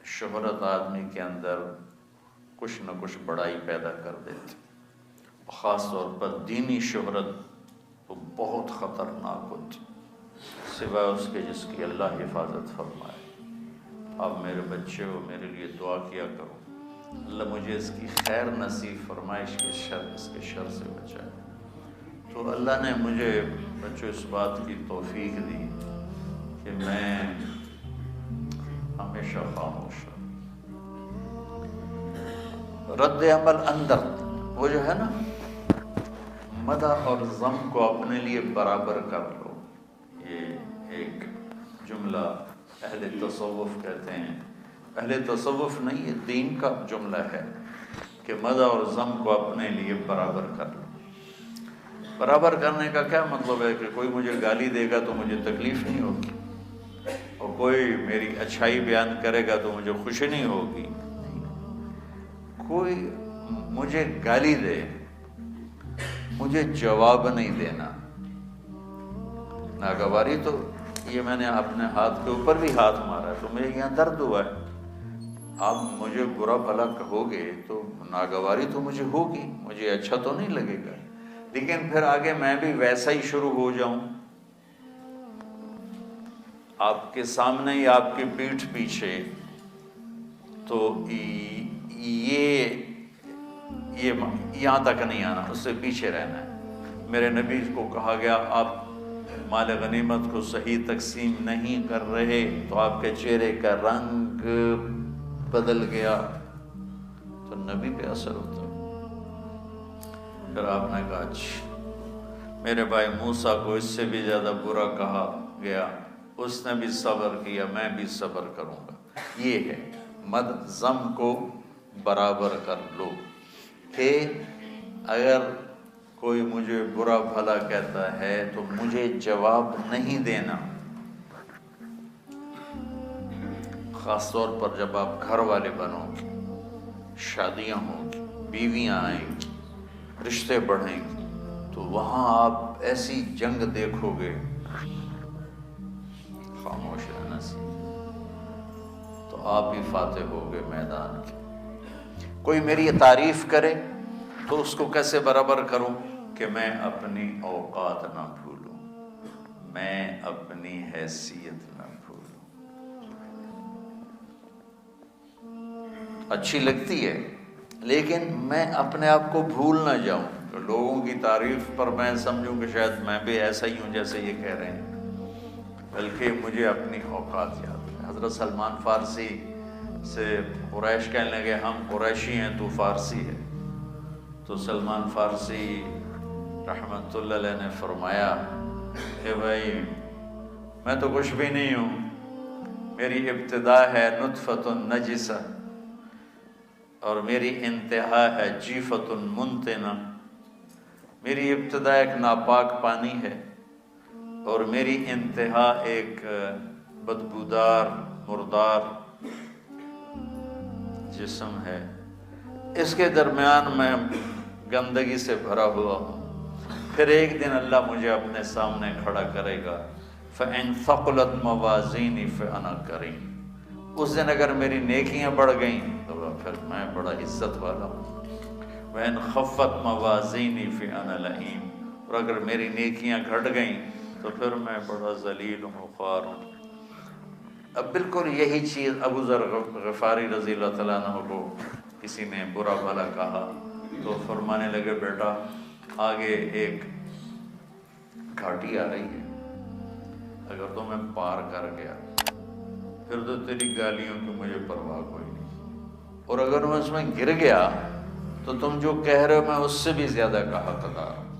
شہرت آدمی کے اندر کچھ نہ کچھ بڑائی پیدا کر دیتی، خاص طور پر دینی شہرت تو بہت خطرناک ہوتی، سوائے اس کے جس کی اللہ حفاظت فرمائے۔ آپ میرے بچے ہو، میرے لیے دعا کیا کرو، اللہ مجھے اس کی خیر نصیب فرمائے، اس کے شر سے بچائے۔ تو اللہ نے مجھے بچوں اس بات کی توفیق دی کہ میں ہمیشہ خاموش ہوں۔ رد عمل اندر وہ جو ہے نا، مدح اور ذم کو اپنے لیے برابر کر لو، یہ ایک جملہ اہل تصوف کہتے ہیں، اہل تصوف نہیں، یہ دین کا جملہ ہے کہ مدح اور ذم کو اپنے لیے برابر کر لو۔ برابر کرنے کا کیا مطلب ہے کہ کوئی مجھے گالی دے گا تو مجھے تکلیف نہیں ہوگی، اور کوئی میری اچھائی بیان کرے گا تو مجھے خوشی نہیں ہوگی۔ کوئی مجھے گالی دے، مجھے جواب نہیں دینا۔ ناگواری تو یہ میں نے اپنے ہاتھ کے اوپر بھی ہاتھ مارا ہے تو مجھے یہاں درد ہوا ہے، آپ مجھے برا بھلا کہو گے تو ناگواری تو مجھے ہوگی، مجھے اچھا تو نہیں لگے گا، لیکن پھر آگے میں بھی ویسا ہی شروع ہو جاؤں آپ کے سامنے ہی، آپ کی پیٹھ پیچھے، تو یہ یہاں تک نہیں آنا، اس سے پیچھے رہنا ہے۔ میرے نبی کو کہا گیا آپ مال غنیمت کو صحیح تقسیم نہیں کر رہے تو آپ کے چہرے کا رنگ بدل گیا، تو نبی پہ اثر ہوتا۔ پھر آپ نے کہا اچھا، میرے بھائی موسیٰ کو اس سے بھی زیادہ برا کہا گیا، اس نے بھی صبر کیا، میں بھی صبر کروں گا۔ یہ ہے مدح ذم کو برابر کر لو، کہ اگر کوئی مجھے برا بھلا کہتا ہے تو مجھے جواب نہیں دینا، خاص طور پر جب آپ گھر والے بنو گے، شادیاں ہوں گی، بیویاں آئیں گی، رشتے بڑھیں گے، تو وہاں آپ ایسی جنگ دیکھو گے، خاموش رہنا سیکھ، تو آپ ہی فاتح ہوگے میدان کے۔ کوئی میری تعریف کرے تو اس کو کیسے برابر کروں کہ میں اپنی اوقات نہ بھولوں، میں اپنی حیثیت نہ بھولوں۔ اچھی لگتی ہے لیکن میں اپنے آپ کو بھول نہ جاؤں، کہ لوگوں کی تعریف پر میں سمجھوں کہ شاید میں بھی ایسا ہی ہوں جیسے یہ کہہ رہے ہیں، بلکہ مجھے اپنی اوقات یاد ہے۔ حضرت سلمان فارسی سے قریش کہنے لگے ہم قریشی ہیں تو فارسی ہے، تو سلمان فارسی رحمت اللہ علیہ نے فرمایا کہ بھائی میں تو کچھ بھی نہیں ہوں، میری ابتدا ہے نطفۃ نجسہ اور میری انتہا ہے جیفۃ منتنہ۔ میری ابتدا ایک ناپاک پانی ہے اور میری انتہا ایک بدبودار مردار جسم ہے، اس کے درمیان میں گندگی سے بھرا ہوا ہوں۔ پھر ایک دن اللہ مجھے اپنے سامنے کھڑا کرے گا، فَإِن ثَقُلَتْ مَوَازِينِي فَأَنَا كَرِيمٌ۔ اس دن اگر میری نیکیاں بڑھ گئیں تو پھر میں بڑا عزت والا ہوں، وَإِن خَفَّتْ مَوَازِينِي فَأَنَا لَئِيمٌ۔ اور اگر میری نیکیاں گھٹ گئیں تو پھر میں بڑا ذلیل و خوار ہوں۔ اب بالکل یہی چیز ابو ذر غفاری رضی اللہ تعالیٰ عنہ کو کسی نے برا بھلا کہا تو فرمانے لگے بیٹا آگے ایک گھاٹی آ رہی ہے، اگر تو میں پار کر گیا پھر تو تیری گالیوں کی مجھے پرواہ کوئی نہیں، اور اگر میں اس میں گر گیا تو تم جو کہہ رہے ہو میں اس سے بھی زیادہ کا حقدار ہوں۔